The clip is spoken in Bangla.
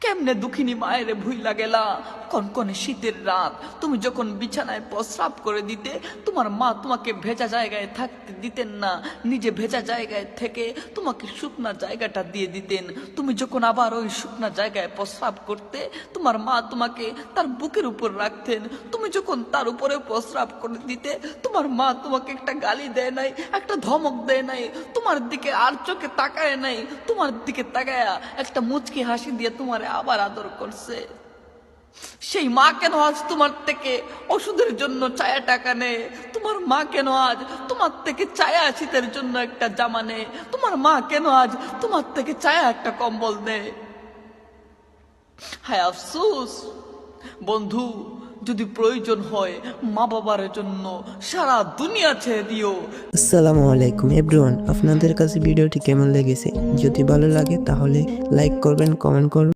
কেমনে দুঃখিনী মায়ের ভুইলা গেলা। কনকনে শীতের রাত, তুমি যখন বিছানায় প্রস্রাব করে দিতে, তোমার মা তোমাকে ভেজা জায়গায় থাকতে দিতেন না, নিজে ভেজা জায়গায় থেকে তোমাকে শুকনা জায়গাটা দিয়ে দিতেন। তুমি যখন আবার ওই শুকনা জায়গায় প্রস্রাব করতে, তোমার মা তোমাকে তার বুকের উপর রাখতেন। তুমি যখন তার উপরে প্রস্রাব করে দিতে, তোমার মা তোমাকে একটা গালি দেয় নাই, একটা ধমক দেয় নাই, তোমার দিকে আর চোখে তাকায় নাই, তোমার দিকে তাকায়া একটা মুচকি হাসি দিয়ে তোমার আবার আদর করছে। সেই মা কেন আজ তোমার থেকে ওষুধের জন্য চায়া টাকা নেয়? তোমার মা কেন আজ তোমার থেকে চায়া শীতের জন্য একটা জামা নেয়? তোমার মা কেন আজ তোমার থেকে চায়া একটা কম্বল নেয়? হায় আফসোস বন্ধু, যদি প্রয়োজন হয় মা বাবার জন্য সারা দুনিয়া ছেড়ে দিও। আসসালামু আলাইকুম এভরিওয়ান, আপনাদের কাছে ভিডিওটি কেমন লেগেছে? যদি ভালো লাগে তাহলে লাইক করবেন, কমেন্ট করবেন।